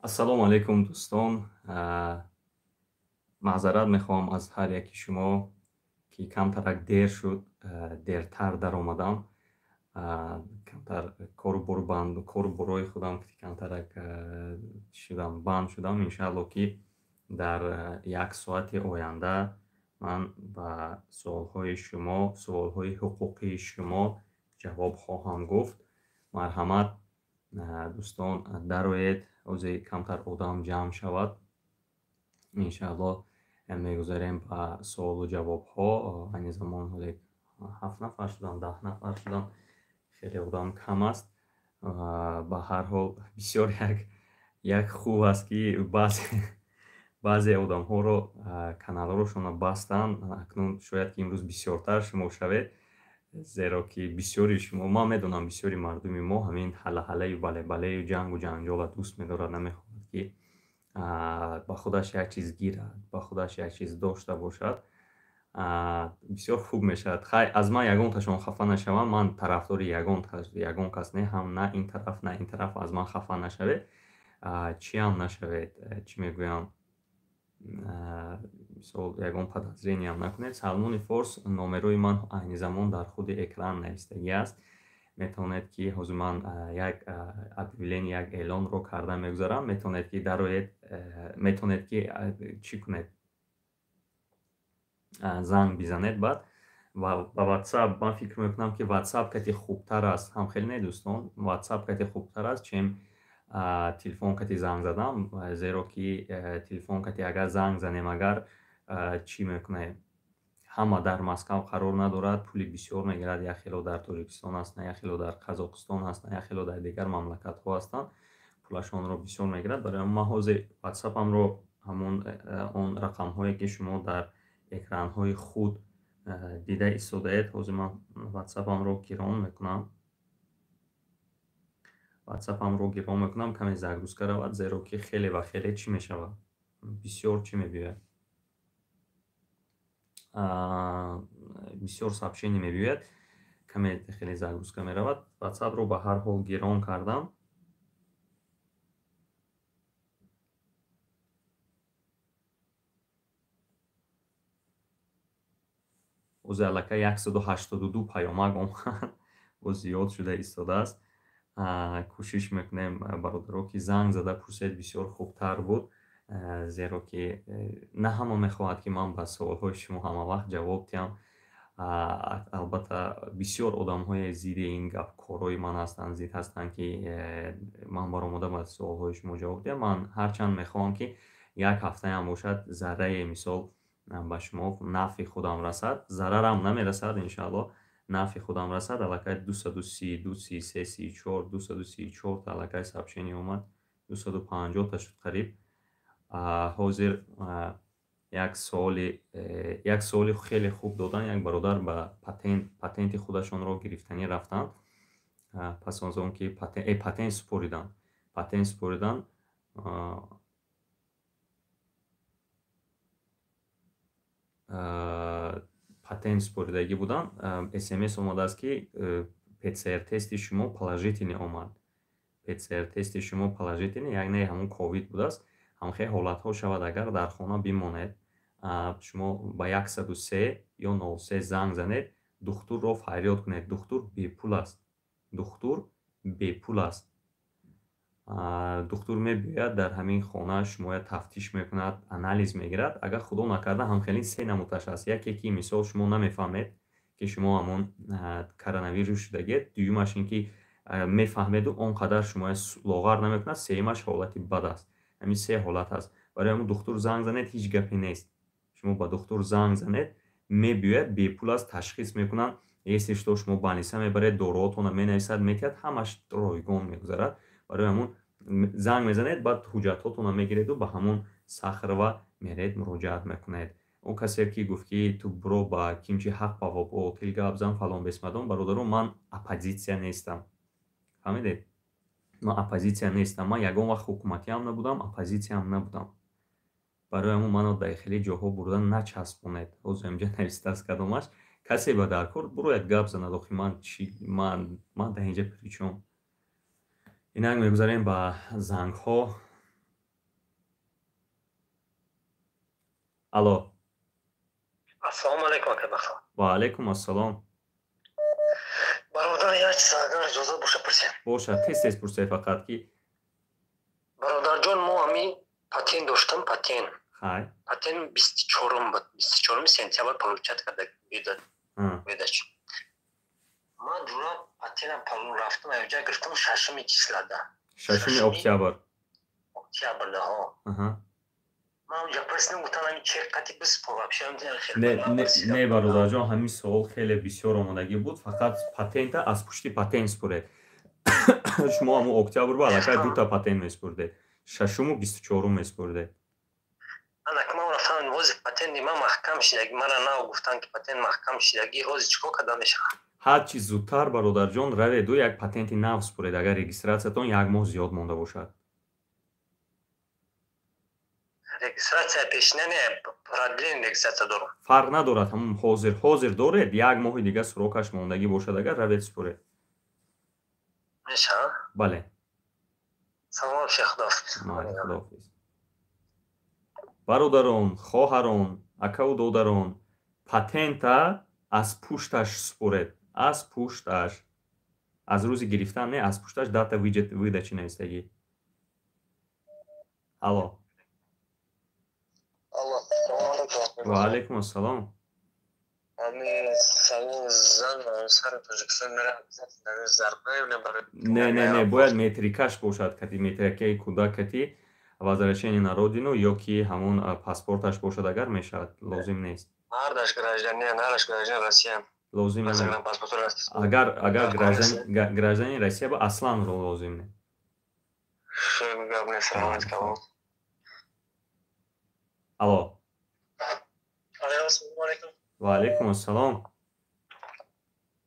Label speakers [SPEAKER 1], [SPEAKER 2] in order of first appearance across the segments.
[SPEAKER 1] Ассалому алайкум дӯстон. Маъзарат мехоҳам аз ҳар яки шумо, ки камтарак дер шуд, дертар даромадам. Камтар кору борои худам камтарак шудам, банд шудам. Иншаалло ки дар як соати оянда ман ба суолҳои ҳуқуқии шумо ҷавоб хоҳам гуфт. Марҳамат, дӯстон, дароед, ӯзе камтар одам ҷамъ шавад. Иншаалло мегузарем ба суолу ҷавобҳо. Айни замон ҳоле 7 нафар шудам, 10 нафар шудам. Хеле одам кам аст. Ба ҳар ҳол бисёр як хуб аст, ки баъзе одамҳоро каналҳорошонро бастанд. Акнун шояд ки имрӯз бисёртар шумор шавед, зеро ки бисёри шумо, ман медонам бисёри мардуми мо ҳамин ҳаллаҳаллаю балебалею ҷангу ҷанҷола дӯст медорад. Намехоҳад ки ба худаш як чиз гирад, ба худаш як чиз дошта бошад. Бисёр хуб мешавад. Хай, аз ман ягонташон хафа нашаванд. Ман тарафдори ягон кас не, ҳам на ин тараф, на ин тараф аз ман хафа нашавед. Чиам нашавед, чӣ мегӯям, мисол ягон подозрениям накунед. Салмони Форс номерои ман айни замон дар худи экран навистагӣ аст. Метавонед ки ҳозир ман як объявление, як эълонро карда мегузарам. Метавонед ки дароед, метавонед ки чӣ кунед, занг бизанед. Баъд ба WhatsApp, ман фикр мекунам ки WhatsApp кати хубтар аст. Ҳам хеле не дӯстон, WhatsApp кати хубтар аст, чем телефон кати занг задан. Зеро ки телефон кати агар занг занем, агар чӣ мекунем, ҳама дар Москав қарор надорад, пули бисёр мегирад. Яхело дар Тоҷикистон аст, на яхело дар Қазоқистон аст, на яхело дар дигар мамлакатҳо ҳастанд. Пулашонро бисёр мегирад. Барои ман ҳозир WhatsApp-амро, ҳамон он рақамҳое ки шумо дар экранҳои худ дида истодаед, ҳозир ман WhatsApp-амро гирон мекунам. Каме загрузка равад, зеро ки хеле ва хеле чӣ мешавад, бисёр чӣ мебиёяд, бисёр сообщение мебиёяд. Каме хеле загрузка меравад. WhatsApp-ро ба ҳар ҳол гирон кардам. ӯзе аллакай 182 паёмак омад, боз зиёд шуда истодааст. Кӯшиш мекунем бародаро ки занг зада пурсед, бисёр хубтар буд. Зеро ки на ҳама мехоҳад ки ман ба суолҳои шумо ҳама вақт ҷавоб диҳам. Албатта бисёр одамҳои зидди ин гапкорои ман ҳастанд, зид ҳастанд, ки ман баромада ба суолҳои шумо ҷавоб диҳам. Ман ҳарчанд мехоҳам ки як ҳафтаям бошад, заррае мисол ба шумо нафъи худам расад. Зарарам намерасад, иншаалло нафъи худам расад. Аллакай 232, 33, 34, 234 та аллакай сообщение омад. 250 та шуд қариб. ҳозир як суоли хеле хуб додан. Як бародар ба патенти худашонро гирифтанӣ рафтанд. Пас аз он ки патент супоридан, патент супоридагӣ буданд. SMS омадааст ки PCR тести шумо положительный омад. PCR тести шумо положительный, яъне ҳамон ковид будааст. ҳамхел ҳолатҳо шавад, агар дар хона бимонед, шумо ба 103 ё 03 занг занед, духтурро фарёд кунед. Духтур бепул аст. Духтур мебиёяд дар ҳамин хона, шуморо тафтиш мекунад, анализ мегирад. Агар худо накарда ҳамхелин се намудаш аст. Яке ки мисол шумо намефаҳмед ки шумо ҳамон коронавирус шудагед, дуюмаш ин ки мефаҳмеду он қадар шуморо лоғар намекунад, сеюмаш ҳолати бад аст. Ҳамин се ҳолат аст. Барои ҳамон духтур занг занед, ҳеҷ гапе нест. Шумо ба духтур занг занед, мебиёяд, бепул аст, ташхис мекунанд, если что шумо больница мебаред, дороотонро менависад, метиҳад, ҳамаш ройгон мегузарад. Барои ҳамон занг мезанед, баъд ҳуҷҷатҳотонро мегиреду ба ҳамон сахрова меред, муроҷиат мекунед. Он касе ки гуфт ки ту биро ба кимчи ҳақ ба отил гап зан фалон бесмадон, бародаро, ман оппозитсия нестам. Фаҳмидед? Ман оппозитсия нестам. Ман ягон вақт ҳукуматиам набудам, оппозитсиям набудам. Барои ҳамон маро даихели ҷоҳо бурда начаспонед. Ҳозир инҷа навистааст кадомаш. Касе ба даркор бирояд гап занад. Охи ман дар инҷа причём? Инак мегузарем ба зангҳо. Алло.
[SPEAKER 2] Ассалому алейкум, ака бахтор.
[SPEAKER 1] Ва алейкум ассалом.
[SPEAKER 2] Бародар, як чиз агар иҷозат боша пурсем.
[SPEAKER 1] Боша, тез пурсед фақат ки.
[SPEAKER 2] Бародарҷон, мо ҳами патен доштам, патен.
[SPEAKER 1] Хай.
[SPEAKER 2] Патен 24 буд. 24 сентябр получат карда видач. Ман ҷура патенам рафтам, аёҷа гирифтам 6 числада.
[SPEAKER 1] 6 октябр.
[SPEAKER 2] Октябрда, ҳо.
[SPEAKER 1] Аҳа.
[SPEAKER 2] Ман уҷа пурсидам, гуфтам ҳами чек қати биспо вообще
[SPEAKER 1] не бародарҷон, ҳамин savol хеле бисёр омодагӣ буд, фақат патента аз пушти патент спуред. Шумо ҳамо октябр ба аллакай дута патент меспурдед. 6-му 24 меспурдед.
[SPEAKER 2] Анак ман рафтам вози патенти ман маҳкам шидаги, мара нав гуфтан ки патент маҳкам шидаги, ҳозир чикор карда мешавад?
[SPEAKER 1] ҳар чиз зудтар бародарҷон раведу як патенти нав спуред, агар регистратсиятон 1 моҳ зиёд монда бошад.
[SPEAKER 2] Регистрация пешина не, продление регистрация дорам.
[SPEAKER 1] Фарқ надорад, ҳамун ҳозир доред, 1 моҳи дига сурокаш мондагӣ бошад, агар равед спуред.
[SPEAKER 2] Мешавад?
[SPEAKER 1] Бале.
[SPEAKER 2] Салом шейх, худаҳофиз.
[SPEAKER 1] Худаҳофиз. Бародарон, хоҳарон, акаву додарон, патента аз пушташ спуред. Аз пушташ. Аз рӯзи гирифтан не, аз пушташ дата выдачи навистагӣ. Алло.
[SPEAKER 2] Алло, салом алейкум.
[SPEAKER 1] Ва алейкум ассалом.
[SPEAKER 2] Ами салон зан сар Тоҷикистон мера зарбаев
[SPEAKER 1] не, бояд метрикаш бошад, кати метрикаи кӯдак, кати возвращение на родину ё ки ҳамон паспорташ бошад, агар мешавад, лозим нест.
[SPEAKER 2] Ардаш гражданин, ардаш гражданин Россия.
[SPEAKER 1] Лозим нест. Агар гражданин Россия ба аслан лозим не.
[SPEAKER 2] Шӯ гап нест, равад калом.
[SPEAKER 1] Алло.
[SPEAKER 2] Ассалому алейкум.
[SPEAKER 1] Ва алейкум ассалом.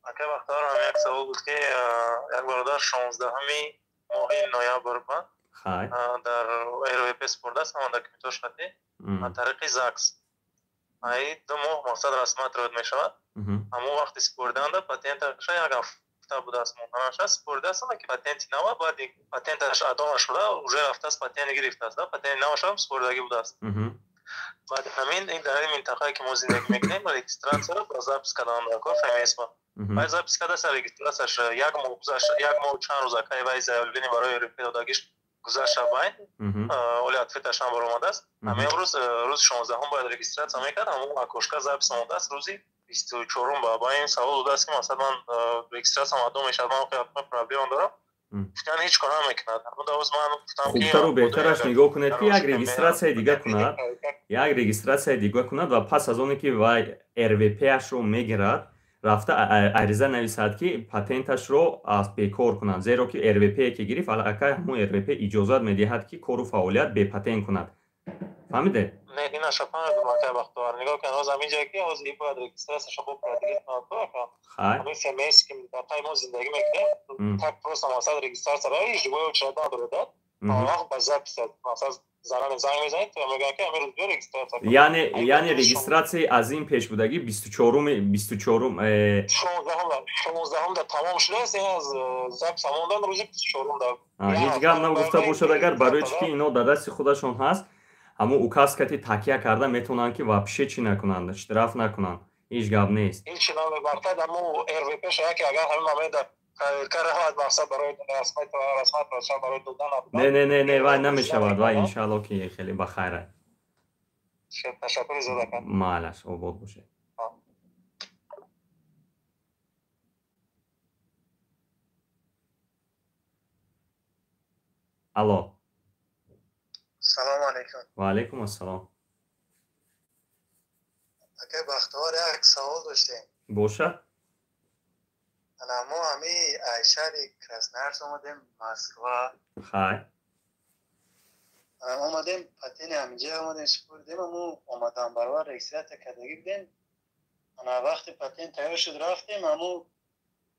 [SPEAKER 2] Ака бахтор, ҳам як савол буд ки як бародар 16-ами моҳи ноябр ба
[SPEAKER 1] хай
[SPEAKER 2] дар РВП спурдаст, ҳамон документош хати аз тариқи ЗАГС. Ай 2 моҳ мақсад расмат роид мешавад. Ҳамон вақти спурданда патенташа як ҳафта будааст монданаша спурдаст, ки патенти нава баъди патенташ адо нашуда уже рафтааст, патент гирифтааст, патенти навашам спурдагӣ будааст. بعد همین این در این منطقه که ما زندگی میکنیم رجیستراسیون رو ضبط کردن کار فهمیسم. بعد ضبط کرده سر رجیستراسیونش یک ماه گذشت، یک ماه و چند روز که وای زایلینی برای ریپیت دادگیش گذشته باید. ولی اتفاقش هم برآمده است. همین روز 16 هم باید رجیستراسیون میکرد. همون آکوشکا ضبط ساخته است روزی 24 با این سوال بود است که مثلا من رجیستراسیون آدم میشد من خیلی پرابلم دارم. یعنی هیچ کاری نمیکند.
[SPEAKER 1] خوبتر و بهترش نگاه کنید که یک رجیستراسیون دیگه کند. یک رجیستراسیون دیگه کند و پس از اون که وای RVP اش رو میگیرد رفته عریضه نویسد که پتنتش رو از بیکار کنند، زیرا که RVP که گرفت علاقه همون RVP اجازه میدهد که کار و فعالیت به پتنت کند. فهمیده؟
[SPEAKER 2] نه اینا شفاف دو وقتوار نگاه کن از همین جایی که از این باید رجیستراسیون شفاف پرادگیت کنند. همین فهمیست که در ما زندگی میکنیم تک پروسه واسه رجیستراسیون برای جواب شده داده. وقت بازار بسیار مثلا زنان زنگ میزنید تو میگن که امروز دو رجیستراسیون
[SPEAKER 1] یعنی رجیستراسیون از این پیش بودگی 24
[SPEAKER 2] 16 در تمام شده است از ضبط ساموندن روز 24 در
[SPEAKER 1] هیچ گپ نگفته باشد اگر برای چی اینا در دست خودشون هست همون اوکاسکتی تکیه کرده میتونن که واپشه چی نکنند، اشتراف نکنند، هیچ گپ نیست.
[SPEAKER 2] هیچ نمیبرد اما RVP شاید که اگر همین موقع کار هات مقصد برای رسمیت رسمیت برای دادن
[SPEAKER 1] نه وای نمیشود وای ان شاء الله که خیلی بخیره.
[SPEAKER 2] تشکر زیاد کنم.
[SPEAKER 1] مالش آباد باشه. الو.
[SPEAKER 2] سلام علیکم.
[SPEAKER 1] و علیکم السلام.
[SPEAKER 2] اگه بختیار یک سوال داشتیم.
[SPEAKER 1] باشه.
[SPEAKER 2] ما همی شهر کراسنایارسک اومدیم مسکو.
[SPEAKER 1] خای.
[SPEAKER 2] اومدیم پتین همینجا اومدیم سپردیم اما اومدم برای رجیستراسیون کردگی بودیم. انا وقتی پتین تیار شد رفتیم اما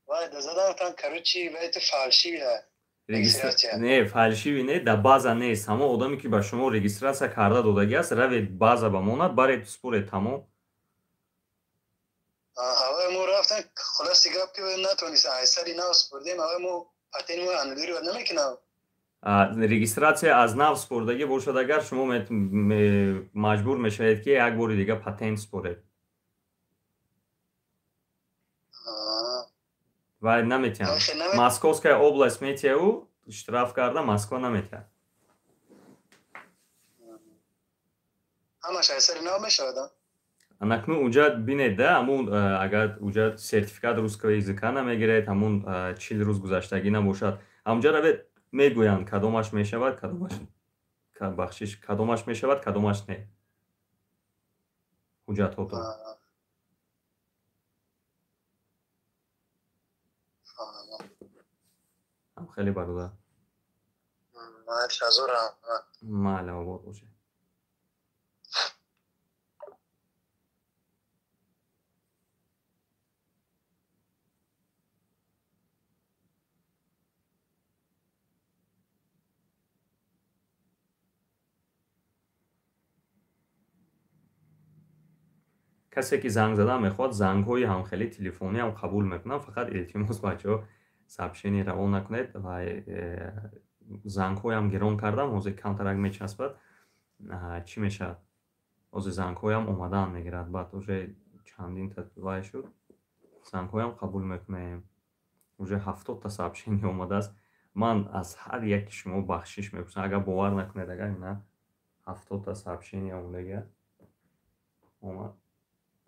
[SPEAKER 2] وای دزدم تان کروچی وای تو فالشیه.
[SPEAKER 1] نه فالشیوی نه در بازا نیست، همه آدمی که با شما رجیستراسیون کرده دادگی است روید بازا بماند برای سپور تمام.
[SPEAKER 2] هوای مو رفتن خلاص گپ که نتونست ایسری نو سپردیم هوای مو پتین مو اندوری ود نمیکنم
[SPEAKER 1] регистратсия аз нав спурдагӣ бошад, агар шумо маҷбур мешавед ки як бори дига патент спуред ва наметиҳам. Московская область метиҳу штраф карда Москва наметиҳад.
[SPEAKER 3] ҳамаш айсари нав мешавад.
[SPEAKER 1] Анакну уҷа бинед да, ҳамун агар уҷа сертификат русского языка намегиред, ҳамун 40 рӯз гузаштагӣ набошад, ҳамҷа равед мегӯянд кадомаш мешавад, кадомаш мешавад, кадомаш не. ҳуҷҷатҳото. خیلی برادر. ماله آباد باشه. کسی که زنگ زدن میخواد زنگ‌های هم خیلی تلفنی هم قبول میکنن، فقط التماس بچه‌ها سابشینی روان نکنید و زنگ‌های هم گران کردم، حوزه کانترکت میچسبد چی میشه؟ حوزه زنگ‌های هم اومدن میگیرد، بعد уже چندین تا شد زنگ‌های هم قبول میکنیم. уже 70 تا سابشینی اومده است. من از هر یک شما بخشش میپرسم، اگر باور نکنید اگر نه 70 تا سابشینی اومده اومد.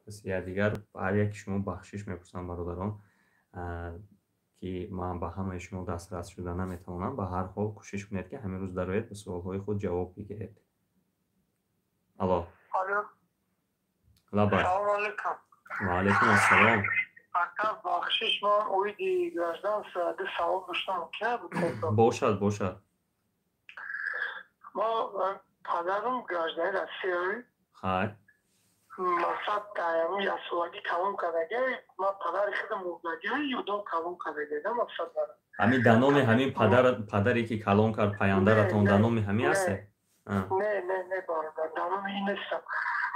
[SPEAKER 1] پس یا دیگر هر یک شما بخشش میپرسم برادران که من به همه شما دسترس شده نمیتوانم. به هر حال کوشش کنید که همین روز درآید به سوالهای خود جواب بگیرید. الو.
[SPEAKER 4] سلام علیکم.
[SPEAKER 1] و علیکم السلام.
[SPEAKER 4] اگر بخشش من اویدی گردن ساده سوال داشتم که
[SPEAKER 1] باشد.
[SPEAKER 4] ما پدرم گردن رسیاری.
[SPEAKER 1] خیر.
[SPEAKER 4] مقصد تایمی یا سوالی کامون کردگی ما پدر خود موردگی یودم کامون کردگی مقصد دارم.
[SPEAKER 1] همین دانومی همین پدری که کلان کرد پاینده راتون دانومی همین هسته؟
[SPEAKER 4] نه برادر دانومی این نیستم.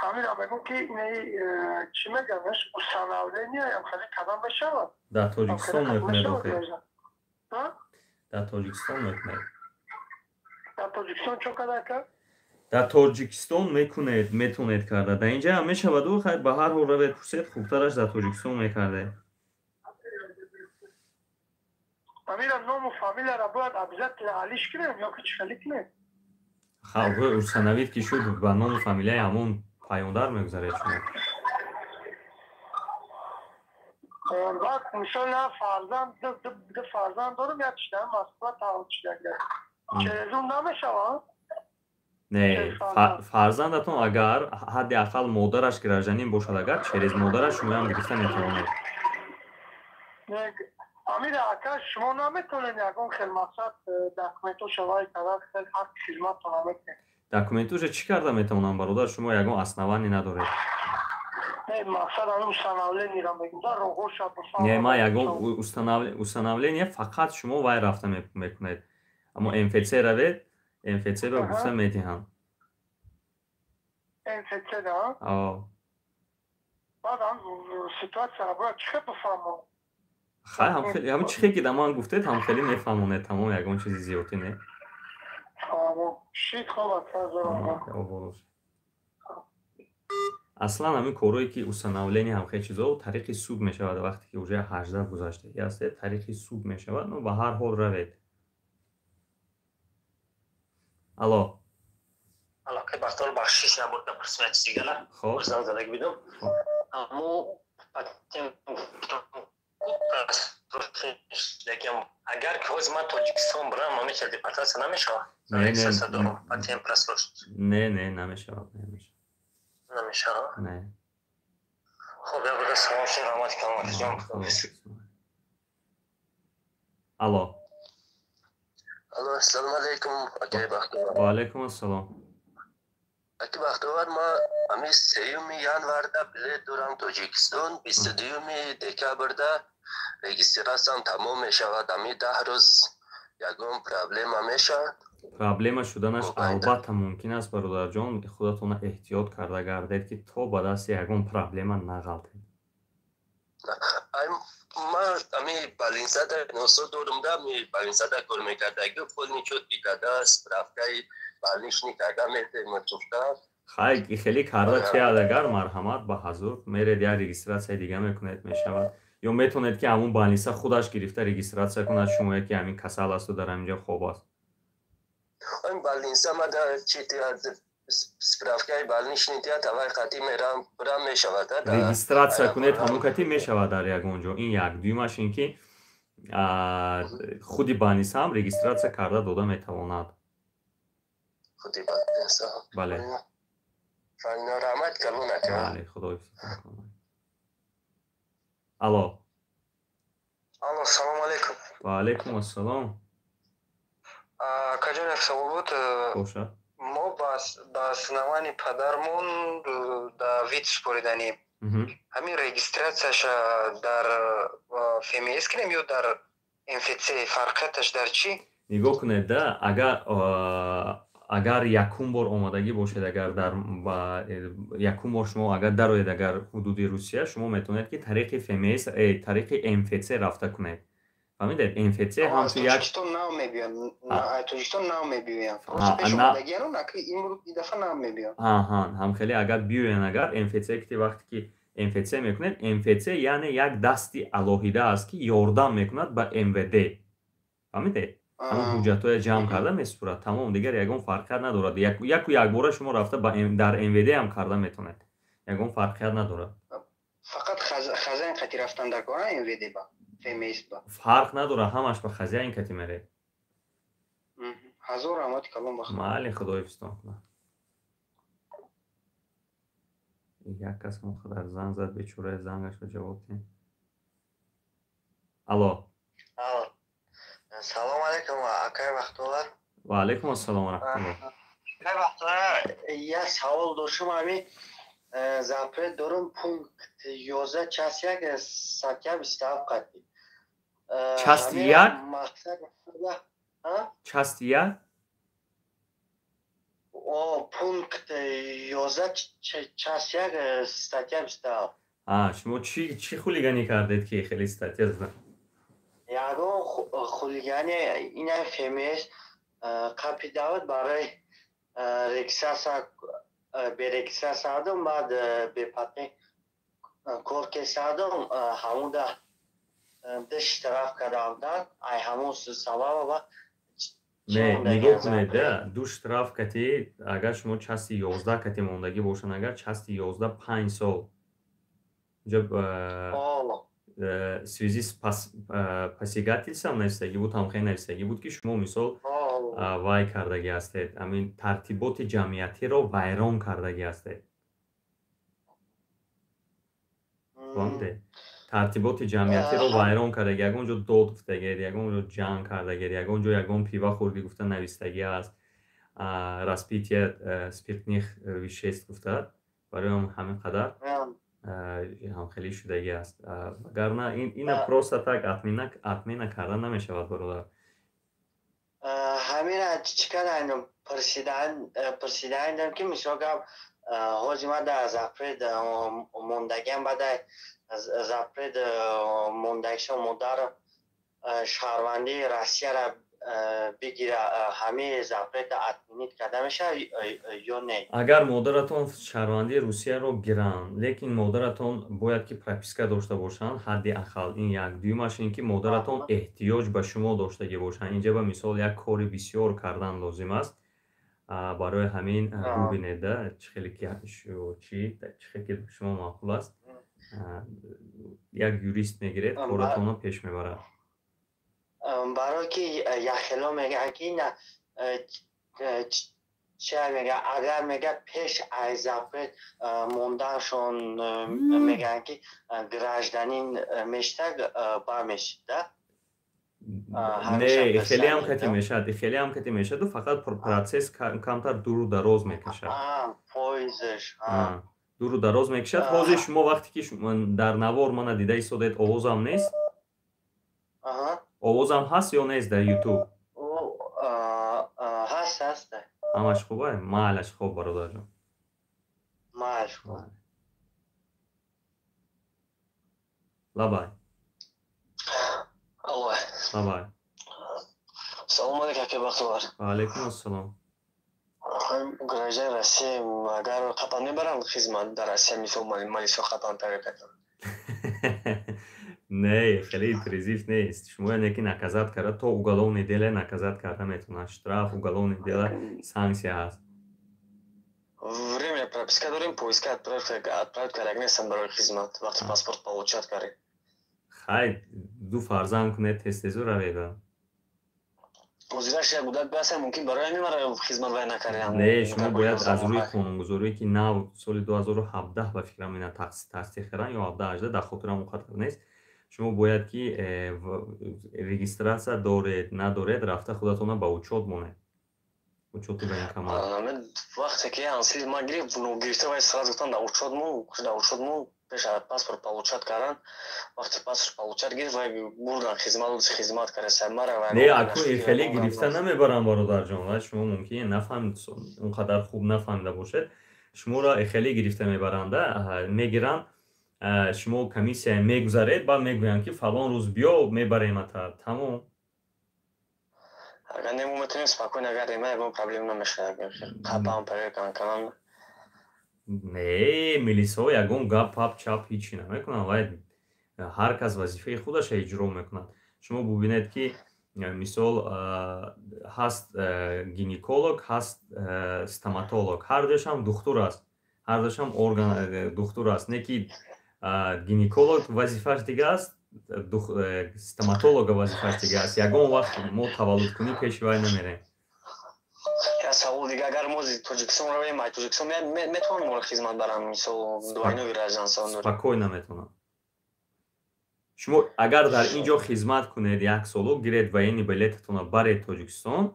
[SPEAKER 4] همین را بگم که چی میگمش سناوله نیایم خیلی کدام بشود.
[SPEAKER 1] در تاجیکستان میکنه داخل. در تاجیکستان میکنه.
[SPEAKER 4] در تاجیکستان چون کده کرد؟
[SPEAKER 1] در تاجیکستان میتونید کرده. در اینجا هم میشود و خیلی به هر حال روید پرسید خوبترش در تاجیکستان میکرده.
[SPEAKER 4] امیرم نام و فامیل را باید ابزت علیش کنیم یا کچ خلی کنیم؟
[SPEAKER 1] خب او سنوید که شد به نام و فامیلی همون پیاندر میگذارید شما.
[SPEAKER 4] بعد مثلا دو فرزند دارم یا چیدم مسئول تاون چیدگه چیزون نمیشوان؟
[SPEAKER 1] نه فرزندتون اگر حداقل مادرش گراجانین باشد اگر چریز مادرش شما هم گرفته میتوانید.
[SPEAKER 4] نه امیر اگر شما نمیتونید یکون خیلی مقصد دکومنتو شوای کدر خیلی حق خدمت تو نمیتونید.
[SPEAKER 1] دکومنتوش چی کرده میتونم برادر؟ شما یکون اسنوانی ندارید.
[SPEAKER 4] نه مقصد اون استناوله نیرم بگیم در روغور شد بسان.
[SPEAKER 1] نه ما یکون استناوله نیه فقط شما وای رفته میکنید. اما انفیتسی روید انفیتسی رو گفته میتونم.
[SPEAKER 4] انفیتسی دا؟
[SPEAKER 1] آه.
[SPEAKER 4] بعد هم سیتوات را باید چه بفهمون؟
[SPEAKER 1] خیلی هم خیلی همون چیزی که دمان گفتید هم خیلی میفهمونه تمام یکون چیزی زیادی نه.
[SPEAKER 4] شید خوب
[SPEAKER 1] است. اصلا همین کارهایی که استناولینی هم خیلی چیزا طریق سود میشود وقتی که اوجه 18 گذشته است طریق سود میشود و به هر حال روید. الو.
[SPEAKER 5] که بختار بخشش نبود بپرسیم چیزی گله.
[SPEAKER 1] خب.
[SPEAKER 5] زنگ زدگی بیدم. اما اگر که از من تاجیکستان برم ما میشه دیپارتمنت نمیشه.
[SPEAKER 1] نه نمیشه.
[SPEAKER 5] نمیشه.
[SPEAKER 1] نه.
[SPEAKER 5] خب یا بده سلام شد رحمت کنم
[SPEAKER 1] الو.
[SPEAKER 3] الو السلام علیکم اکی بختیوار.
[SPEAKER 1] و علیکم السلام.
[SPEAKER 3] اکی بختیوار ما امی 3 ینوار دا بلیت دارم تاجیکستان 22 دکبر دا رجیستراسیون تمام میشود. امی 10 روز یکم پرابلم میشه.
[SPEAKER 1] پرابلم شدنش البته ممکن است برادر جان، خودتون احتیاط کرده گردید که تا به دست یکم پرابلم نغلطید.
[SPEAKER 3] ما امی بالینسادا نوسو دورمدا می بالینسادا کار میکردگی پول میشد بیکادا سپرافکای بالینش نیکادا میته متوفتا
[SPEAKER 1] خیلی карда чиад агар марҳамат ба ҳазур меред як регистратсияи дига мекунед мешавад ё метавонед ки ҳамун балниса худаш гирифта регистратсия кунад шумое ки ҳамин касал асту дар ҳаминҷо хоб аст
[SPEAKER 3] این بالینسا ما در چیتی از سپرافکای بالینش نیتیا тавай қати мерам бурам мешавад
[SPEAKER 1] регистратсия кунед ҳамун кати мешавад дар ягонҷо ин як дуюмаш ин ки худи балниса ҳам регистратсия карда дода метавонад
[SPEAKER 3] خودی بالینسا
[SPEAKER 1] бале
[SPEAKER 3] فاینا رحمت کلون اکرام
[SPEAKER 1] бале худо ҳифзотон кунад алло
[SPEAKER 6] алло салом алейкум
[SPEAKER 1] ва алейкум ассалом
[SPEAKER 6] акаҷонак савол буд
[SPEAKER 1] бошад
[SPEAKER 6] мо ба синавани падармон да вид спориданем ҳамин регистратсияша дар фмс кунем ё дар мфц фарқияташ дар чӣ
[SPEAKER 1] нигоҳ кунед да агар якум бор омадагӣ бошед агар дар якум бор шумо агар дароед агар ҳудуди русия шумо метавонед ки тариқи фмс тариқи мфц рафта кунед фаҳмидед мфц ҳамчун як
[SPEAKER 6] тоҷикистон нав мебиём тоҷикистон нав мебиёям просто пешомадагиану наки имрӯз ин дафъа нав мебиём
[SPEAKER 1] ҳамхеле агар биёян агар мфц ки вақте ки мфц мекунед мфц яъне як дасти алоҳида аст ки ёрдам мекунад ба мвд фаҳмидед ҳамон ҳуҷҷатҳоя ҷамъ карда месупурад тамом дигар ягон фарқият надорад яку якбора шумо рафта дар мвд ҳам карда метавонед ягон фарқият надорад
[SPEAKER 6] фақат хазяин қати рафтан дар кора мвд ба фмс ба
[SPEAKER 1] фарқ надорад ҳамаш ба хазяин кати меред
[SPEAKER 6] ҳазор раҳмати калон бахт
[SPEAKER 1] мале худо ҳифзтон кунад як кас мухадар занг зад бечораи зангашро ҷавоб дем алло
[SPEAKER 6] салом алейкум акай вақтулла
[SPEAKER 1] ва алейкум ассалом раҳматуллоҳ
[SPEAKER 6] акай вақтулла як савол дошам ҳамин запрет дорум пункт 11 час 1 статья 27 қати
[SPEAKER 1] част 1 част 1
[SPEAKER 6] пункт 11 час 1 статья 27
[SPEAKER 1] шумо чӣ хулиганӣ кардед ки хеле статья зад
[SPEAKER 6] ягон хулигани ина фмс қапи давад барои регистрация берегистрация сардум баъд бепатни кор ки сардум ҳамуда диш тараф кардам ай ҳамун сабаба
[SPEAKER 1] нигоҳ кунед ду штраф кати агар шумо части 11 кати мондагӣ бошанд агар части 11 5 сол в связи с посягательством навистагӣ буд ҳамхел навистагӣ буд ки шумо мисол вай кардагӣ ҳастед ҳамин тартиботи ҷамъиятиро вайрон кардагӣ ҳастед фаҳмидед тартиботи ҷамъиятиро вайрон кардагӣ ягон ҷо дод гуфтагед ягон ҷо ҷанг кардагед ягон ҷо ягон пива хӯрдӣ гуфта навистагӣ аст распития спиртных веществ гуфта барои ҳамин қадар ҳамхелӣ шудагӣ аст вагарна ина просто так отмена карда намешавад бародар
[SPEAKER 6] ҳамина чӣ кардаем присидаем ки мисол гап ҳозир ма дар запрет мондагиам баъда запрет мондагиша модаро шаҳрвандии россияро бигира ҳамаи запрета отменит карда мешавад ё не
[SPEAKER 1] агар модаратон шаҳрвандии русияро гиранд лекин модаратон бояд ки прописка дошта бошанд ҳадди ақал ин як дуюмаш ин ки модаратон эҳтиёҷ ба шумо доштагӣ бошанд инҷа ба мисол як кори бисёр кардан лозим аст барои ҳамин бубинеда чӣ хеле ки шумо маъқул аст як юрист мегиред коратонро пеш мебарад
[SPEAKER 6] барои ки яхело мегӯяд ки чӣ мегӯяд агар мегӯяд пеш аз запрет монданашон мегӯянд ки гражданин мешта бармешида
[SPEAKER 1] не хеле ҳам кати мешаду фақат процесс камтар дуру дароз мекашад дуру дароз мекашад ҳозир шумо вақте ки дар навор мана дида истодед овозам нест овозам ҳаст ё нест дар ютуб
[SPEAKER 6] ҳаст
[SPEAKER 1] ҳамаш хуба маҳалаш хуб бародарҷон лабай
[SPEAKER 6] Алло.
[SPEAKER 1] Лабай.
[SPEAKER 6] Салом алейкум, ака Бахтиёр.
[SPEAKER 1] Ва алейкум ассалом.
[SPEAKER 6] Граждане России, агар қатан мебаранд хизмат дар Россия, мисол Малисо қатан тарикатон.
[SPEAKER 1] Не, хеле призив нест. Шумо яке наказат карда, то уголовный дело наказат карда метавонад. Штраф, уголовный дело, санкция ҳаст.
[SPEAKER 6] Время прописка дорем, поиска отправить кардаг нестам барои хизмат, вақти паспорт получат кард.
[SPEAKER 1] Хай, ду фарзанд кунед тез-тезу раведа.
[SPEAKER 6] Ҳозираш як будак баъса мумкин барои мемара хизмат вай накардам.
[SPEAKER 1] Не, шумо бояд аз рӯи қонунгузорие ки нав соли 2017 ба фикрам ина тасдиқ кардан ё 17-18 дар хотирам муқаррар нест. Шумо бояд ки регистратсия доред, надоред, рафта худатона ба учёт монед. Учёти военкомат.
[SPEAKER 6] Вақте ки ансли ма гирифта вай сразу гуфтан да учётму пеша паспорт получат кардан. Вақти паспорт получат гирифт вай бурдан хизмат карда мара вай.
[SPEAKER 1] Не, аку хеле гирифта намебарам бародарҷон, вай шумо мумкин нафаҳмед, он қадар хуб нафаҳмида бошед. Шуморо хеле гирифта мебаранда, мегиранд, шумо комиссия мегузаред, баъд мегӯянд ки фалон рӯз биё мебаремата. Тамом.
[SPEAKER 6] Агар нему метавонем спокойно гардем, ягон проблема намешавад. Қапам проверка канам.
[SPEAKER 1] Не, милисо ягон гап пап чап ҳичи намекунанд, вай ҳар кас вазифаи худаша иҷро мекунад. Шумо бубинед ки мисол ҳаст гинеколог, ҳаст стоматолог, ҳардушам духтур аст, ҳардушам орган духтур аст. Не ки гинеколог вазифаш дига аст, стоматолога вазифаш дига аст. Ягон вақт мо таваллудкунӣ пеши вай намерем.
[SPEAKER 6] Я савол дига, агар мо Тоҷикистон равем, Тоҷикистон метавонем мо хизмат барам, мисол дуайнови гражданство.
[SPEAKER 1] Спокойно метавонам. шумо агар дар ин ҷо хизмат кунед як солу, гиред военни билетатонро баред Тоҷикистон,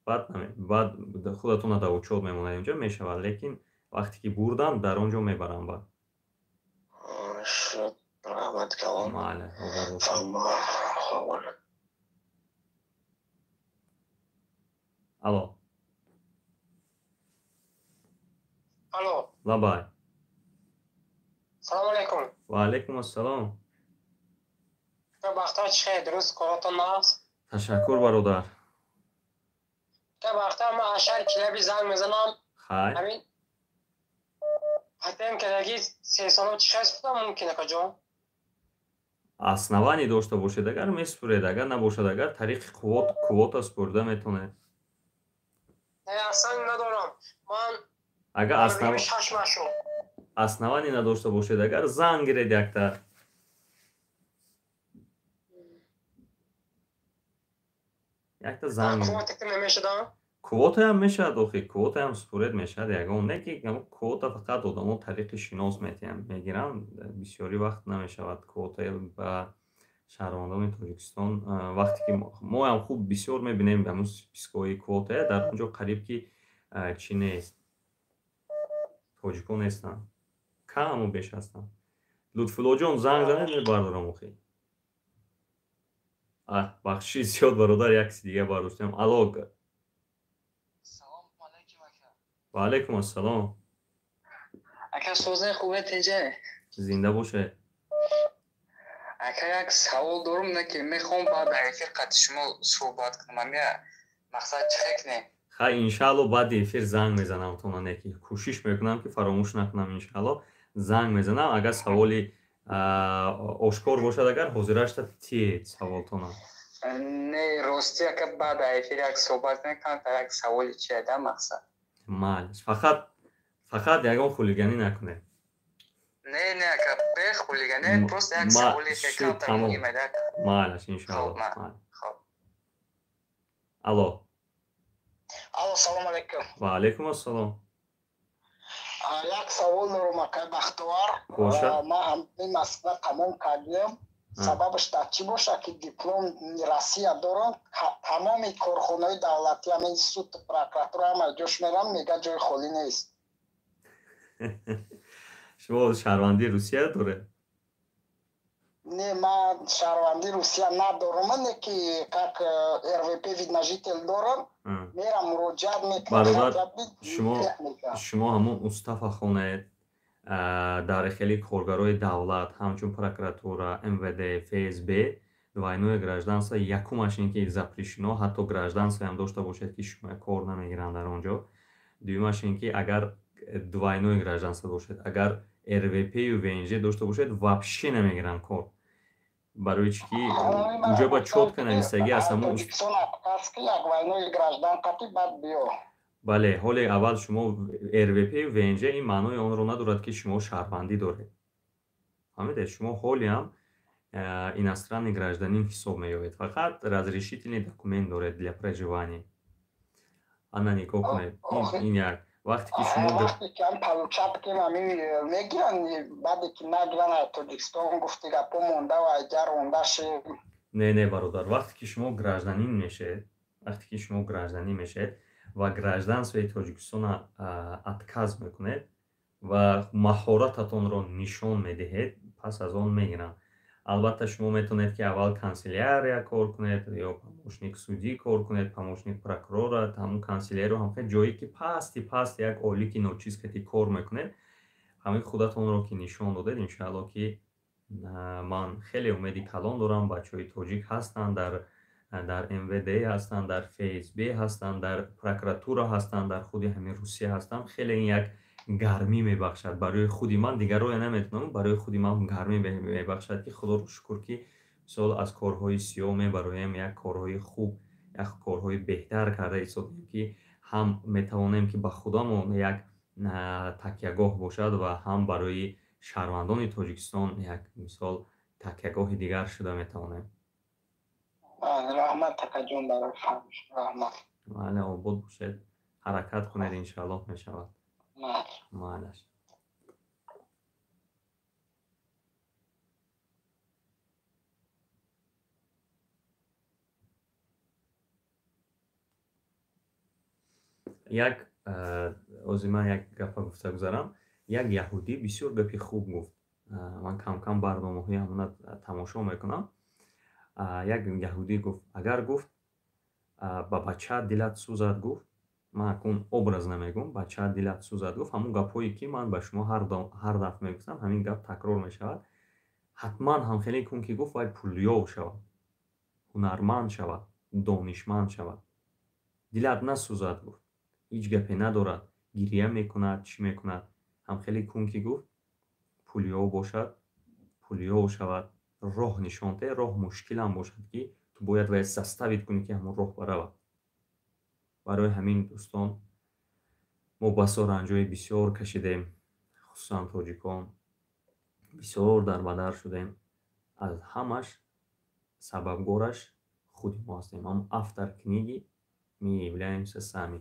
[SPEAKER 1] баъд худатонро дар учёт мемонад, инҷо мешавад, лекин вақте ки бурдам дар он ҷо мебарам ба.
[SPEAKER 6] Раҳмат калом.
[SPEAKER 1] Мале, алло.
[SPEAKER 4] Алло.
[SPEAKER 1] Лабай.
[SPEAKER 4] Салом алейкум.
[SPEAKER 1] Ва алейкум ассалом.
[SPEAKER 4] Бахтиёр чӣ дуруст коротон аст?
[SPEAKER 1] Ташаккур бародар.
[SPEAKER 4] Бахтиёр ман аз шаҳри Килаби занг мезанам.
[SPEAKER 1] Хай.
[SPEAKER 4] Ҳамин ҳатем кадаги 3 сола чӣ истифода мумкин акаҷон?
[SPEAKER 1] Аснаванӣ дошта бошед, агар месупуред, агар набошад, агар тариқи квота супурда метавонед.
[SPEAKER 4] Не, аслан надорам. Ман
[SPEAKER 1] агар аснаванӣ надошта бошед, агар занг гиред якта. Якта занг. Квотаам мешавад, охи квотаам супуред мешавад ягон. Не ки квота фақат одамо тариқи шинос мегиранд, бисёри вақт намешавад квота ба шаҳрвандони Тоҷикистон. Вақте ки мо ҳам хуб бисёр мебинем ҳамун спискҳои квота дар он ҷо қариб ки чӣ нест, тоҷикон нестанд, каму беш ҳастанд. Лутфуллоҷон занг занед, мебардорам охи. бахшиши зиёд бародар, як киси дига бардоштем. Алло. Ва алейкум ассалом.
[SPEAKER 7] Ака созен хубе тинҷа?
[SPEAKER 1] Зинда бошед.
[SPEAKER 7] Ака як савол дорум, ки мехоҳам баъд дар эфир қати шумо суҳбат кунам, я мақсад чӣ фикр не?
[SPEAKER 1] Хай, иншаалло баъди эфир занг мезанам тона, не ки кӯшиш мекунам ки фаромӯш накунам. Иншаалло занг мезанам, агар саволи ошкор бошад, агар ҳозирашта тиед саволтона.
[SPEAKER 7] Не, рости ака баъд дар эфир як суҳбат мекунам, та як саволи чӣ да мақсад.
[SPEAKER 1] Малиш, фақат ягон хулиганӣ накунед.
[SPEAKER 7] Не ака, бе хулиганӣ, просто як саволи фикрам муҳим ада.
[SPEAKER 1] Малиш, иншаалло. Алло.
[SPEAKER 4] Алло, салом алейкум.
[SPEAKER 1] Ва алейкум ассалом.
[SPEAKER 4] Як савол дорам ака Бахтиёр.
[SPEAKER 1] Боша.
[SPEAKER 4] Ман ҳамин масъала тамом кардем. Сабабаш дар чӣ бошад ки диплом Россия дорам, тамоми корхонаҳои давлатӣ, ҳамин суд, прокуратура ҳама ҷош мерам, мега ҷои холӣ нест.
[SPEAKER 1] шумо шаҳрвандии Русия доред?
[SPEAKER 4] Не, ман шаҳрвандии Русия надорам, не ки как РВП видна жител дорам, мерам муроҷиат мекунам.
[SPEAKER 1] Бародар, шумо ҳамон устафа хонед дар хели коргарои давлат, ҳамчун прокуратура, МВД, ФСБ двойное гражданство якумаш ин ки запрещено ҳатто гражданство ҳам дошта бошед ки шумо кор намегиранд дар он ҷо. дуюмаш ин ки агар двойное гражданство бошед, агар РВП-ю ВНЖ дошта бошед вообще намегиранд кор. барои чӣ ки унҷо ба чотка навистагӣ аз ҳамон бале ҳоле аввал шумо РВП-ю ВНЖ ин маънои онро надорад ки шумо шаҳрвандӣ доред. фаҳмидед, шумо ҳолиам иностранный гражданин ҳисоб меёбед, фақат разрешительный документ доред для проживания. ана нигоҳ кунед, ин як вақте ки шумо не бародар, вақте ки шумо гражданин мешед ва гражданствои Тоҷикистона отказ мекунед ва маҳорататонро нишон медиҳед, пас аз он мегиранд. албатта шумо метавонед ки аввал канселярия кор кунед ё помощник судӣ кор кунед, помощник прокурора, ҳамун канселярию ҳам ҷое ки пасти як олики ночиз кати кор мекунед, ҳамин худатонро ки нишон додед, иншоалло ки ман хеле умеди калон дорам. бачаҳои тоҷик ҳастанд, дар МВД ҳастанд, дар ФСБ ҳастанд, дар прокуратура ҳастанд, дар худи ҳамин Русия ҳастанд. хеле ин як гармӣ мебахшад барои худи ман, дигарро наметавонам, барои худи ман гармӣ мебахшад ки худоро шукр ки мисол аз корҳои сиёҳ мебароем як корҳои хуб, як корҳои беҳтар карда истодем ки ҳам метавонем ки ба худамон як такягоҳ бошад ва ҳам барои шаҳрвандони Тоҷикистон як мисол такягоҳи дигар шуда метавонем.
[SPEAKER 4] раҳмат такаҷон барои фаҳмиш. раҳмат.
[SPEAKER 1] бале, обод бошед, ҳаракат кунед, иншоалло мешавад. Малаш. як озима як гапа гуфта гузарам. як яҳудӣ бисёр гапи хуб гуфт. ман кам барномаҳои ҳамона тамошо мекунам. як яҳудӣ гуфт, агар гуфт ба бачаат дилат сӯзад, гуфт ман акун образ намегӯм, бачаат дилат сӯзад, гуфт ҳамун гапҳое ки ман ба шумо ҳар дафъа мегуфтам, ҳамин гап такрор мешавад. ҳатман ҳамхеле кун ки гуфт вай пулёв шавад, ҳунарманд шавад, донишманд шавад. дилат насӯзад, гуфт ҳеҷ гапе надорад, гирия мекунад, чӣ мекунад, ҳамхеле кун ки гуфт пулёв бошад, пулёв шавад, роҳ нишон те, роҳ мушкилам бошад ки ту бояд вай заставид кунӣ ки ҳамон роҳ баравад. барои ҳамин дӯстон мо басо ранҷҳои бисёр кашидем, хусусан тоҷикон бисёр дарбадар шудем. аз ҳамаш сабабгораш худи мо ҳастем. ҳам автор книги мы являемся сами.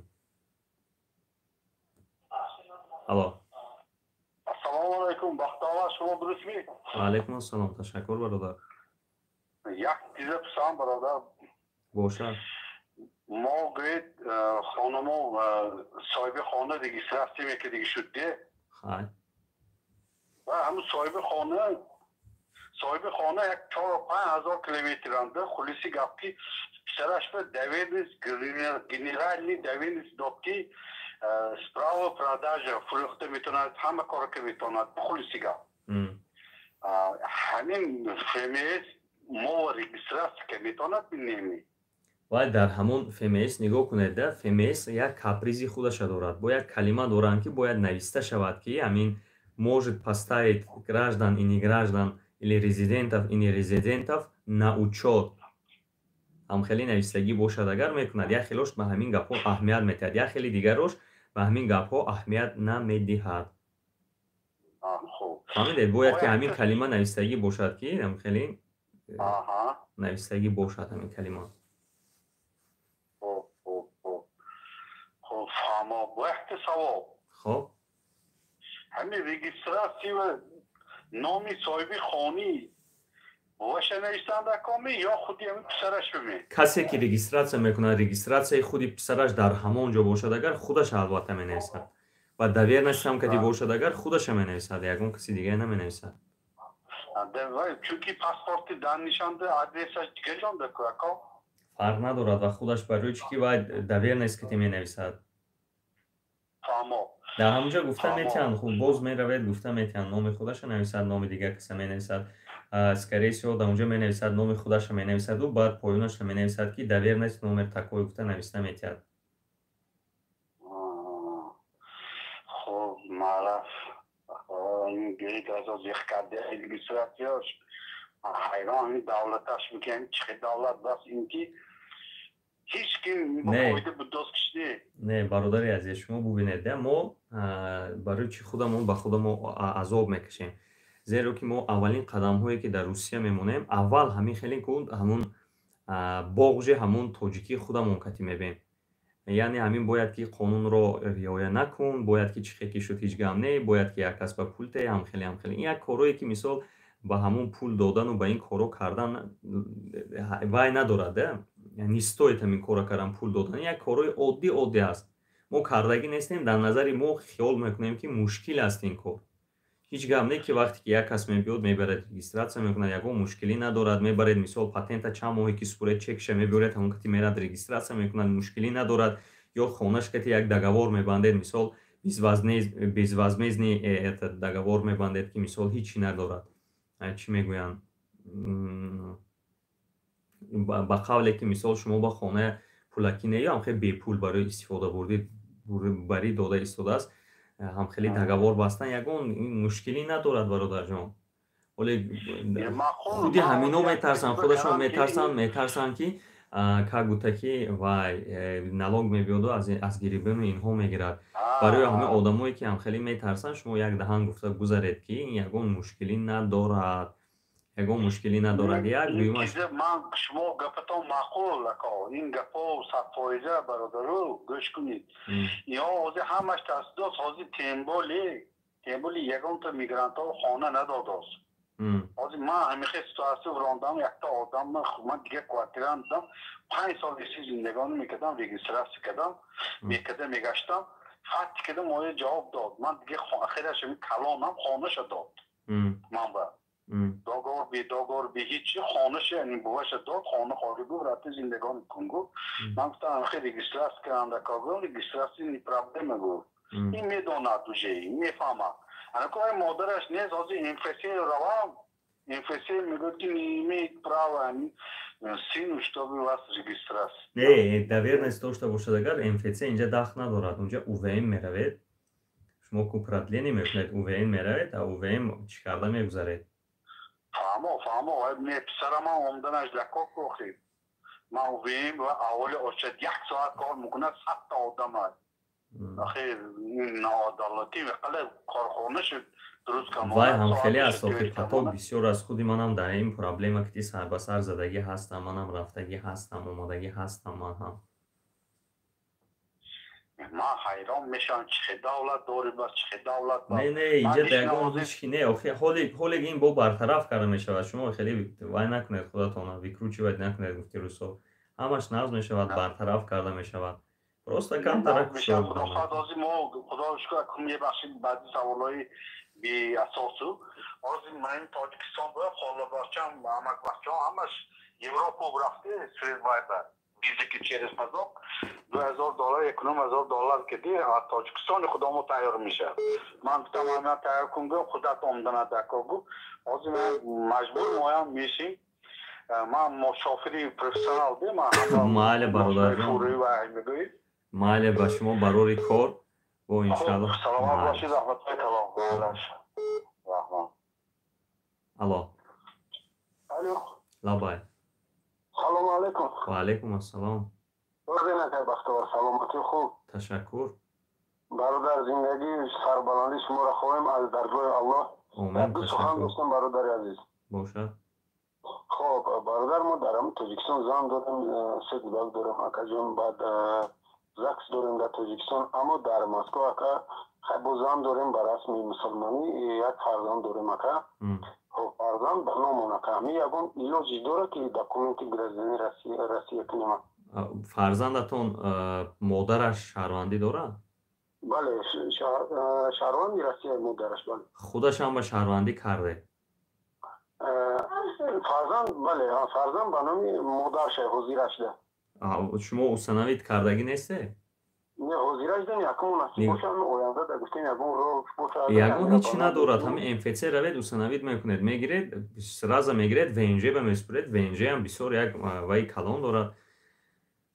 [SPEAKER 1] алло.
[SPEAKER 8] ассалому алайкум. бахтовар, шумо дурустми?
[SPEAKER 1] алайкум ассалом. ташаккур бародар.
[SPEAKER 8] як чиза писам бародар.
[SPEAKER 1] бошад.
[SPEAKER 8] мо гӯед хонамо соҳиби хона регистратсия мекардиги шудде.
[SPEAKER 1] хай.
[SPEAKER 8] ва ҳамун соҳиби хона як 4-5 километр анда хулиси гап ки писараш ба доверенность, генеральный доверенность дод ки справа продажа фурӯхта метавонад, ҳама кор ка метавонад, хулиси гап. ҳамин ФМС мо регистратсия ка метавонад бинеми.
[SPEAKER 1] вай дар ҳамон ФМС нигоҳ кунед, да ФМС як капризи худаша дорад. бо як калима доранд ки бояд нависта шавад ки амин может поставить граждан и неграждан или резидентов и нерезидентов на учет. ҳамхеле навистагӣ бошад. агар мекунад як хелош ба ҳамин гапҳо аҳамият метаҳад, як хеле дигарош ба ҳамин гапҳо аҳамият намедиҳад. фаҳмидед, бояд ки ҳамин калима навистагӣ бошад ки ҳамхеле навистагӣ бошад ҳамин калима.
[SPEAKER 8] вақти савол.
[SPEAKER 1] хоб
[SPEAKER 8] ҳамин регистратсия ва номи соҳиби хони ваша нависанд акоми ё худи ҳамин писараш биме?
[SPEAKER 1] касе ки регистратсия мекунад, регистратсияи худи писараш дар ҳамон ҷо бошад, агар худаш албатта менависад. ва доверенность ҳам кади бошад, агар худаша менависад, ягон каси дигаре наменависад.
[SPEAKER 8] чунки паспорти даннишанда адресаш дигаҷон дакуако
[SPEAKER 1] фарқ надорад ва худаш барои чӣ ки вай доверенность кати менависад. дар ҳамонҷо гуфта метиҳанд, хуб боз меравед гуфта метиҳанд, номи худаша нависад, номи дигар каса менависад. скорее всего дар онҷо менависад, номи худашро менависаду баъд поёнашро менависад ки доверенность номер такой гуфта нависта метиҳад.
[SPEAKER 8] хуб маъраф ин гирид азо зихкарди регистратсияш ҳайрон ин давлаташ мекунем чихи давлат бас ин ки ҳеҷ ким бо фоида будост кишиде.
[SPEAKER 1] Не, бародари азиз, шумо бубинед, мо барои чӣ худамон ба худамон азоб мекашем. Зеро ки мо аввалин қадамҳое ки дар Русия мемонем, аввал ҳамин хеле ҳамун боғжи ҳамун тоҷикии худамон кати мебем. яъне ҳамин бояд ки қонунро риоя накун, бояд ки чихе ки шуд ҳеҷ гам не, бояд ки як кас ба пул те, ҳамхеле ин як корое ки мисол ба ҳамун пул додану ба ин коро кардан вай надорад, не стоит ҳамин коро кардан, пул додан як корои оддӣ аст. мо кардагӣ нестем, дар назари мо хиёл мекунем ки мушкил аст ин кор. ҳеҷ гам не ки вақте ки як кас мебиёд мебарад регистратсия мекунад, ягон мушкилӣ надорад, мебаред мисол патента чанд моҳе ки супуред чекша мебиёред, ҳамон кати мерад регистратсия мекунад, мушкилӣ надорад. ё хонаш кати як договор мебандед, мисол безвозмездный договор мебандед ки мисол ҳечи надорад. Чӣ мегӯянд, ба қавле ки мисол шумо ба хона пулакӣ неём хеле бепул барои истифода барӣ дода истодааст, ҳамхеле договор бастан ягон мушкилӣ надорад бародарҷон. Оле худи ҳамино метарсанд, худашон метарсанд ки как гуфта ки вай налог мебиёду аз гирибону инҳо мегирад. барои ҳамин одамое ки ҳамхеле метарсанд, шумо як даҳан гуфта гузаред ки ягон мушкилӣ надорад. Як дуюмаш
[SPEAKER 8] ман шумо гапатон маъқул ако, ин гапо 100% бародару гӯш кунед. ё ҳозир ҳамаш таъсисдост, ҳозир темболи ягонта мигрантҳо хона надодост. ҳозир ман ҳамихе ситуатсия рондам, якта одам ман дигар квартира дидам, 5 сол иси зиндагонӣ мекардам, регистратсия кардам, мегаштам, факти кардам, оя ҷавоб дод. Ман дигар ахираш калонам хонаша дод. манба договор бе ҳичи хонаша яъни буваша дод, хона холи гуфт рафти зиндагонӣ кун гуфт. ман гуфтам ахи регистратсия каранда кардам, регистрация не проблема гуфт. ин медонад уже, мефаҳмад. анакои модараш нест, ҳозир инфексия равам, инфексия мегӯяд ки не имеет права сину чтобы вас регистрация.
[SPEAKER 1] Не, доверенность дошта бошад, агар инфексия инҷа дахл надорад, унҷа УВМ меравед, шумо ку продление мекунед, УВМ меравед, а УВМ чӣ карда мегузаред?
[SPEAKER 8] фаҳмо писараман омданаш дакор кохед. ман УВМ ва аввали очад 1 соат кор мекунад, 100 та одам аст. ахир ин ноадолатӣ қалай корхона шуд дуруст кам.
[SPEAKER 1] вай ҳамхеле аст, поток бисёр аз худи манам дар ин проблема ки сар ба сар задагӣ ҳастам, манам рафтагӣ ҳастам, омодагӣ ҳастам ман ҳам.
[SPEAKER 8] ман ҳайрон мешавам чихе давлат дорӣ бас чихе давлат бас.
[SPEAKER 1] Не, инҷа ягон ҳеҷ не, ҳоли ин бо бартараф карда мешавад. шумо хеле вай накунед худатонро, викручивать накунед гуфти рӯзҳо. ҳамаш назм мешавад, бартараф карда мешавад. просто камтарак
[SPEAKER 8] мешавад. ҳозир мо худоро шукр кун мебахшед баъди саволҳои беасосу. ҳозир ман тоҷикистон бо холабахчам, амакбахчам ҳамаш европа рафте сӯзбайда. Biziki через мазок $2000, $1000 киди, а Тоҷикистони худамо тайёр мешад. Ман гуфтам ман тайёр кунгам, худат омдана дакогу. ҳозир ман маҷбур моям мешим. ман шофири профессионал дем,
[SPEAKER 1] майли бародарҷон. майли ба шумо барори кор. бо иншаллоҳ.
[SPEAKER 8] Саломат бошед, rahmatli kalom.
[SPEAKER 1] Алло.
[SPEAKER 8] Алло.
[SPEAKER 1] Лабай.
[SPEAKER 8] Салому алейкум.
[SPEAKER 1] Ва алейкум ассалом.
[SPEAKER 8] Розенакай бахтовар, саломати хуб.
[SPEAKER 1] Ташаккур.
[SPEAKER 8] бародар, зиндагии сарбаландӣ шуморо хоҳем аз даргоҳи Аллоҳ.
[SPEAKER 1] Омин.
[SPEAKER 8] ду сухан доштам бародари азиз.
[SPEAKER 1] бошад.
[SPEAKER 8] хоб, бародар, мо дар Тоҷикистон зан дорем, се дилак дорем, акаҷон, баъд ЗАГС дорем дар Тоҷикистон, аммо дар Москва ака бо зан дорем ба расми мусулмонӣ, як фарзанд дорем ака. фарзанд ба номон ака. Ҳамин ягон илоҷи дорад ки документи граждании Россия кунем.
[SPEAKER 1] фарзандатон модараш шаҳрвандӣ дорад?
[SPEAKER 8] бале, шаҳрванди Россия модараш, бале.
[SPEAKER 1] худашам ба шаҳрвандӣ карде?
[SPEAKER 8] фарзанд, бале, фарзанд ба номи модараш ҳозира шуда.
[SPEAKER 1] шумо усанавид кардагӣ несте?
[SPEAKER 8] не, ҳозира ваҷдан якум насиб бошад оянда да гуфтем ягон роҳ бошад
[SPEAKER 1] ягон ҳичи надорад ҳамин МФЦ равед установид мекунед мегиред сразу мегиред ВНЖ меспуред ВНЖ ҳам бисёр як ваи калон дорад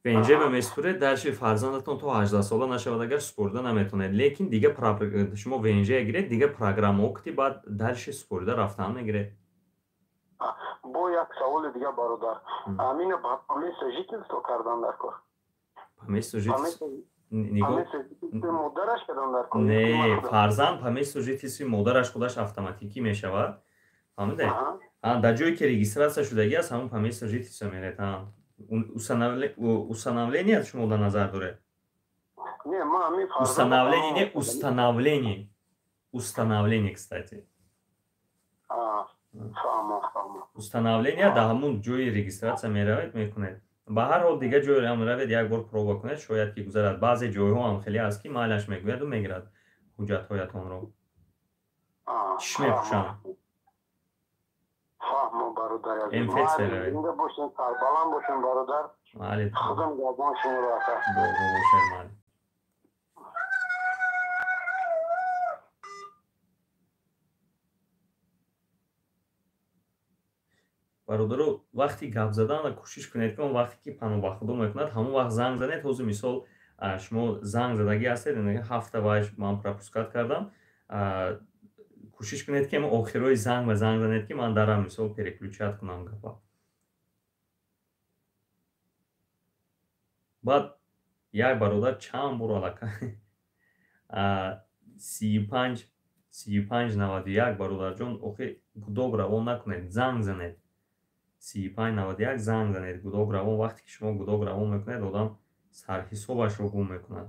[SPEAKER 1] ВНЖ меспуред дарши фарзандатон то 18 сола нашавад агар супурда наметонед лекин дига шумо ВНЖ гиред дига программа окти баъд дарши супурда рафтан мегиред
[SPEAKER 8] бо як саволи дига бародар амина помеса жительство кардан дар кор
[SPEAKER 1] помеса жительство
[SPEAKER 8] модараш кардан дар кор
[SPEAKER 1] не фарзанд помеса жительство модараш худаш автоматикӣ мешавад фаҳмидед дар ҷое ки регистратсия шудагӣ аст ҳамон помеса жительство меред установление шумо дар назар доред установление не установление кстати установление дар ҳамон ҷои регистратсия меравед мекунед ба ҳар ҳол дига ҷое ҳам равед як бор проба кунед шояд ки гузарад баъзе ҷойҳо ҳам хеле аст ки майлаш мегӯяду мегирад ҳуҷҷатҳоятонро чиш мепӯшанд
[SPEAKER 8] фаҳмо бародар
[SPEAKER 1] МФЦ равед
[SPEAKER 8] зинда бошед сарбаланд бошед бародар
[SPEAKER 1] мале
[SPEAKER 8] худам гардон шуморо ака
[SPEAKER 1] бошед мале бародаро вақти гап задан кӯшиш кунед ки он вақте ки паноҳ ба худо мекунад ҳамон вақт занг занед ҳозир мисол шумо занг задагӣ ҳастед ҳафта баъд ман пропускат кардам кӯшиш кунед ки охирои занг занед ки ман дарам мисол переключат кунам гапа баъд як бародар чанд бор аллакай 3591 бародарҷон охир гудок равон накунед занг занед 3591 занг занед гудок равон вақте ки шумо гудок равон мекунед одам сарҳисобашро гум мекунад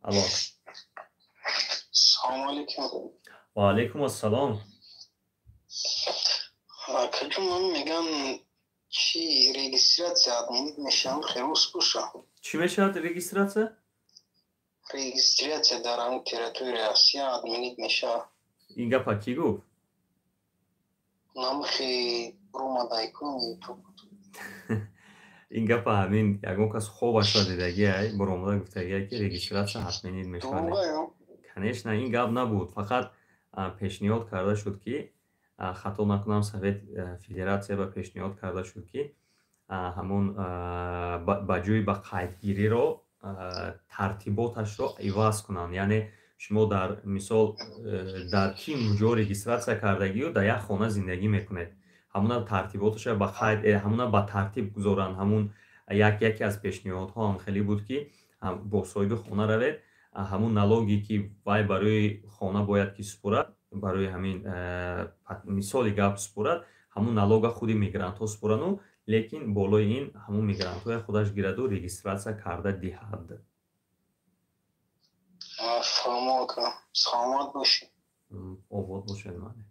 [SPEAKER 1] алло
[SPEAKER 6] салому алейкум
[SPEAKER 1] ва алейкум ассалом
[SPEAKER 6] акаҷон ман мегам чи регистратсия админит мешавам хелос боша
[SPEAKER 1] чӣ мешавад регистратсия
[SPEAKER 6] регистратсия дар ҳамн территория Россия админит мешавад
[SPEAKER 1] ин гапа кӣ гуфт
[SPEAKER 6] намхи румадайкун
[SPEAKER 1] ин гапа ҳамин ягон кас хобашро дидагиай боромада гуфтагиай ки регистратсия ҳатминит мешавад конечно ин гап набуд фақат пешниҳод карда шуд ки хато накунам совет федератсия ба пешниҳод карда шуд ки ҳамон ба ҷои ба қайдгириро тартиботашро иваз кунанд яъне шумо дар мисол дар ки ҷо регистратсия кардагию дар як хона зиндагӣ мекунед ҳамуна тартиботаша ба қайд ҳамуна ба тартиб гузоранд ҳамун яке аз пешниҳодҳо ҳам хеле буд ки бо соҳиби хона равед ҳамун налоги ки вай барои хона бояд ки супурад барои ҳамин мисоли гап супурад ҳамун налога худи мигрантҳо супурану лекин болои ин ҳамун мигрантҳои худаш гираду регистратсия карда диҳад
[SPEAKER 6] саломат бошед
[SPEAKER 1] обод бошед мале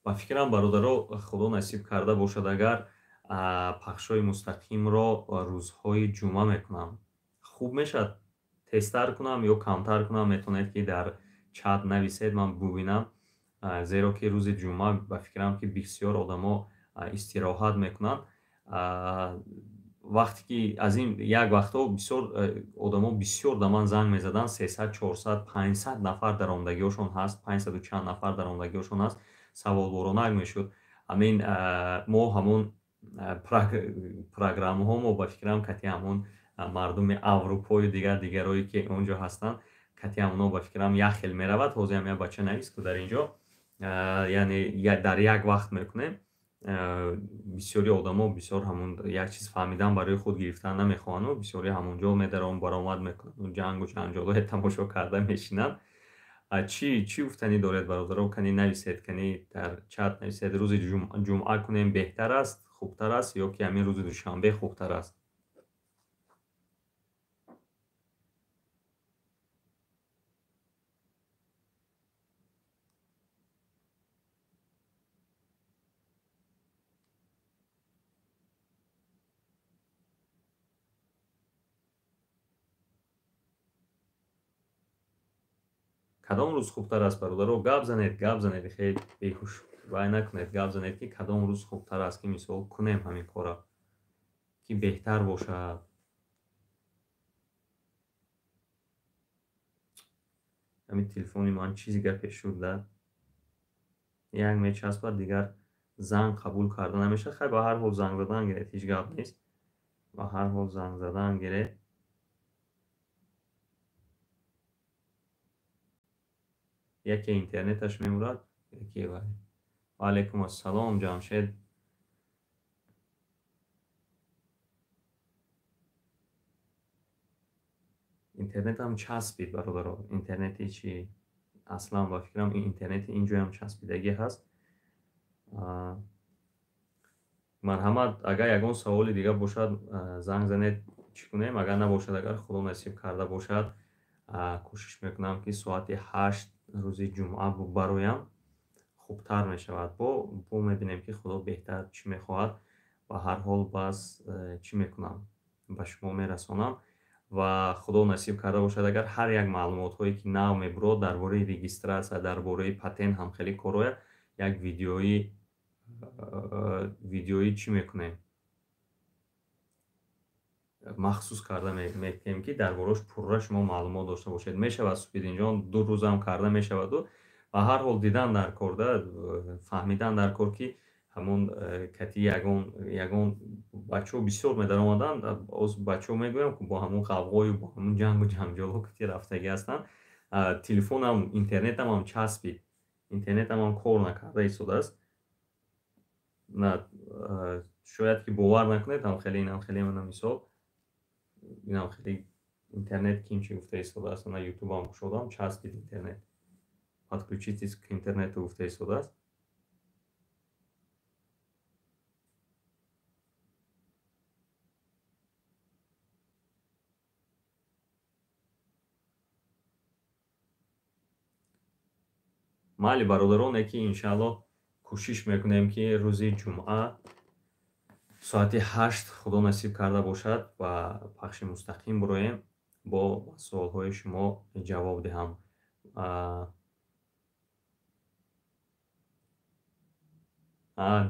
[SPEAKER 1] ба фикрам бародаро худо насиб карда бошад агар пахшҳои мустақимро рӯзҳои ҷумъа мекунам хуб мешад тестар кунам ё камтар кунам метавонед ки дар чат нависед ман бубинам зеро ки рӯзи ҷумъа ба фикрам ки бисёр одамо истироҳат мекунанд вақте ки аз ин як вақтҳо бисёр одамо бисёр да ман занг мезаданд 300 400 500 нафар дар омадагиҳошон ҳаст 500 чанд нафар дар омадагиҳошон ҳаст саволворонак мешуд амин мо ҳамон программаҳо мо ба фикрам кати ҳамон мардуми аврупою дигарое ки онҷо ҳастанд кати ҳамоно ба фикрам як хел меравад ҳозир ҳам як бача навис ку дар инҷо яъне дар як вақт мекунем бисёри одамо бисёр ҳамон як чиз фаҳмидан барои худ гирифтан намехоҳанду бисёри ҳамонҷо медарон баромад мекунанд ҷангу ҷанҷолҳои тамошо карда мешинанд чӣ гуфтанӣ доред бародаро кани нависед кани дар чат нависед рӯзи ҷумъа кунем беҳтар аст хубтар аст ё ки ҳамин рӯзи душанбе хубтар аст кадом рӯз хубтар аст бародаро? Гап занед, хеле беҳуш вай накунед, гап занед ки кадом рӯз хубтар аст, ки мисол кунем ҳамин кора, ки беҳтар бошад. ҳамин телефони ман чизи гапе шуда, як мечаспад, дигар занг қабул карда намешавад. Хай ба ҳар ҳол занг задан гиред, ҳеҷ гап нест. Ба ҳар ҳол занг задан гиред. яке интернеташ мемурад, яке вай. Ва алайкум ассалом Ҷамшед. интернетам часпид бародаро. Интернети чи аслан ба фикрам интернети инҷоям часпидагӣ ҳаст. марҳамат, агар ягон саволи дигар бошад занг занед, чӣ кунем? Агар набошад, агар худо насиб карда бошад, кӯшиш мекунам ки соати 8 рӯзи ҷумъа бароям, хубтар мешавад. бо мебинем ки худо беҳтар чӣ мехоҳад. ба ҳар ҳол бас чӣ мекунам, ба шумо мерасонам. ва худо насиб карда бошад, агар ҳар як маълумотҳое ки нав мебурод дар бораи регистратсия, дар бораи патент ҳам хеле короя, як видеои чӣ мекунем, махсус карда мекунем ки дар борааш пурра шумо маълумот дошта бошед. Мешавад Субидинҷон 2 рӯзам карда мешаваду ва ҳар ҳол дидан дар корда, фаҳмидан дар кор ки ҳамон кати ягон бачаҳо бисёр медаромаданд. оз бачаҳо мегӯям ки бо ҳамон ғавғою бо ҳамон ҷангу ҷанҷолҳо кати рафтагӣ ҳастанд. Телефонам, интернетам ҳам часпид, интернетам ҳам кор накарда истодааст. шояд ки бовар накунед, инам хеле мана мисол, инам хеле интернет ким чӣ гуфта истодааст. Мана ютубам кушодам, часпид интернет. Подключитесь к интернету гуфта истодааст. майли бародароне ки иншааллоҳ кӯшиш мекунем ки рӯзи ҷумъа соати 8 худо насиб карда бошад ва пахши мустақим бироем, бо суолҳои шумо ҷавоб диҳам.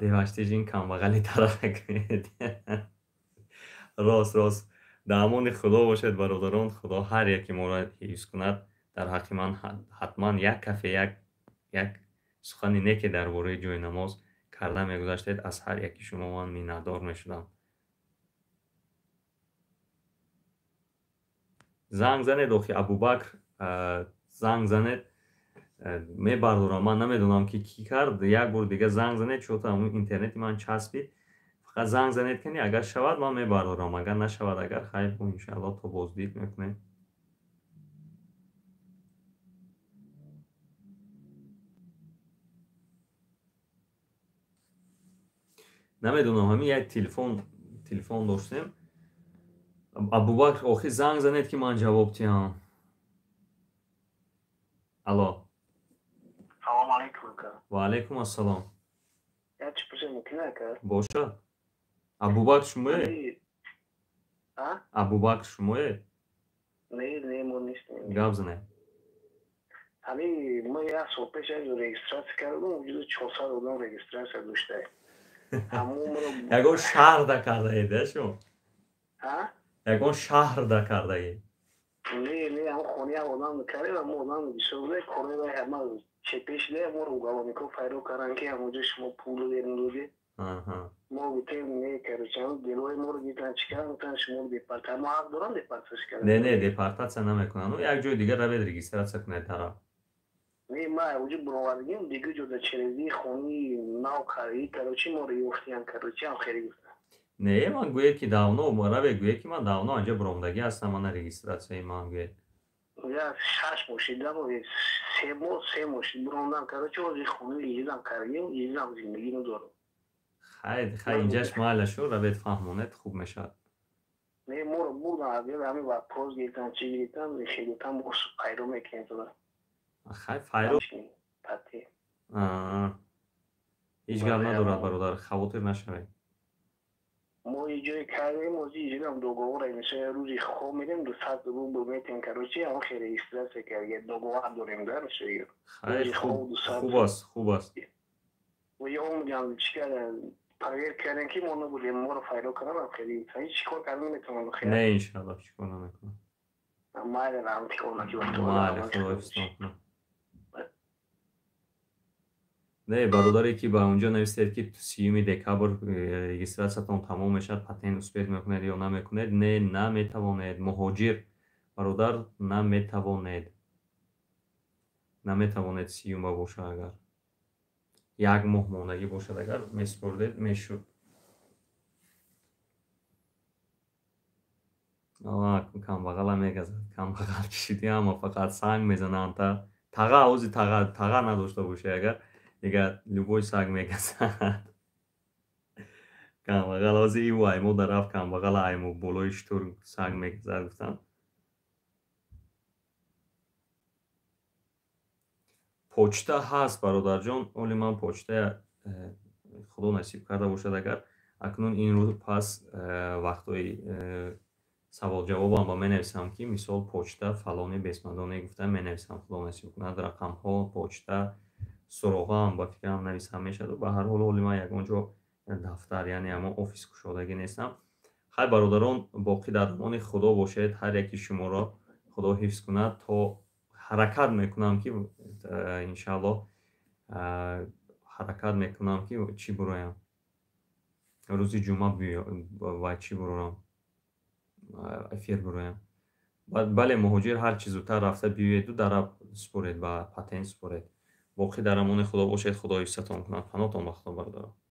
[SPEAKER 1] деваштиҷин камбағали тарафак. Рост дар амони худо бошед бародарон. Худо ҳар яки моро ҳифз кунад. дар ҳаққи ман ҳатман як кафе, як сухани неке дар бораи ҷойнамоз карда мегузаштед. аз ҳар яки шумо ман миннатдор мешудам. занг занед, охи Абубакр, занг занед, мебардорам. Ман намедонам ки кӣ кард. як бор дига занг занед, чота интернети ман часпид. фақат занг занед кани, агар шавад ман мебардорам, агар нашавад, агар хайр бо иншааллоҳ то боздид мекунем. намедонам, ҳамин як телефон доштем. Абубакр, охир занг занед ки ман ҷавоб диҳам. алло.
[SPEAKER 8] Салом алейкум.
[SPEAKER 1] Ва алейкум ассалом.
[SPEAKER 8] Як чӣ пурсем мумкина ка?
[SPEAKER 1] Бошад. Абубакр шумоед? Абубакр шумоед?
[SPEAKER 8] Не, мо нестем.
[SPEAKER 1] гап занед.
[SPEAKER 8] ҳали мо як сол пеш регистратсия кардам, ҳудуди 400 одам регистратсия доштаем.
[SPEAKER 1] ягон шаҳрда кардаед шумо? ягон шаҳрда кардаед?
[SPEAKER 8] Не, ҳам хони ҳам одам кардем, ҳам одам бисёр буда, кораи ҳама чепеш да, моро галомико файро кардан ки ҳамонҷо шумо пул додед. мо гуфтем не, короче, делои моро диданд чӣ кардан, гуфтанд шумо депортат. мо ҳақ дорам депортатсия кардан?
[SPEAKER 1] Не, депортатсия намекунанд. як ҷои дигар равед регистратсия кунед тараф.
[SPEAKER 8] Не, ма уҷи буровардагим дига ҷода черези хони нав кари, короче, моро ёфтиян, короче, ҳам хеле гуфтанд.
[SPEAKER 1] Не, ман гӯед ки давно равед гӯед ки ман давно анҷа буромдагӣ ҳастам, мана регистратсияи ман гӯед.
[SPEAKER 8] Я 6 мошин, да, 3 мошин буромдам, короче, ҳозир хони изам кардем, изам зиндагӣ надорам.
[SPEAKER 1] хай инҷаш майлашу, равед фаҳмонед, хуб мешавад.
[SPEAKER 8] Не, моро бурдан, агар ҳамин вопрос гирифтан, чӣ гирифтан, гуфтам мо пайро мекунем туда.
[SPEAKER 1] хай файро ҳеҷ гап надорад бародар, хавотир нашавед.
[SPEAKER 8] ما یه جای کردیم موزی اینجوری هم دوگوه را میشه روزی خوب میدیم 200 روبل میتین کروچی هم خیلی استرس که یه دوگوه داریم در میشه
[SPEAKER 1] خیلی خوب است
[SPEAKER 8] و یه هم میگم چیکار پریر کردن که ما نبودیم ما رو فایده کنم خیلی هیچ کار کردن نمیتونم خیلی
[SPEAKER 1] نه انشالله چیکار نمیکنم
[SPEAKER 8] مال رام چیکار نکنم
[SPEAKER 1] مال خدا نه برادری که با اونجا نوشته که 30 دکبر رجیستراسیتون تمام میشه پاتنت اسپید میکنید یا نمیکنید نه نمیتوانید مهاجر برادر نمیتوانید 30 باشه اگر یک ماه ماندگی باشد اگر میسپردید میشد کم بغل میگذد کم بغل کشیدی اما فقط سنگ میزنن تا تاغا نداشته باشه اگر دیگه любой سگ میگذد کم بغل از ای و ایمو در رفت کم بغل ایمو بلویش طور سگ میگذد گفتم почта ҳаст бародарҷон оли ман почта худо насиб карда бошад агар акнун ин рӯз пас вақтҳои саволҷавобам ба менависам ки мисол почта фалони бесмадоне гуфта менависам худо насиб кунад рақамҳо почта суроғам ба фикрам нависам мешаду ба ҳар ҳол оли ман ягон ҷо дафтар яъне ҳамон офис кушодагӣ нестам хай бародарон боқӣ дар амони худо бошед ҳар яки шуморо худо ҳифз кунад то ҳаракат мекунам ки иншаллоҳ ҳаракат мекунам ки чӣ буроям рӯзи ҷумъа ва чӣ буроям эфир буроям бале муҳоҷир ҳар чӣ зудтар рафта биёеду дараб супоред ба патент супоред боқӣ дар амони худо бошед худо ҳифзатон кунад панотон ба худо бародарон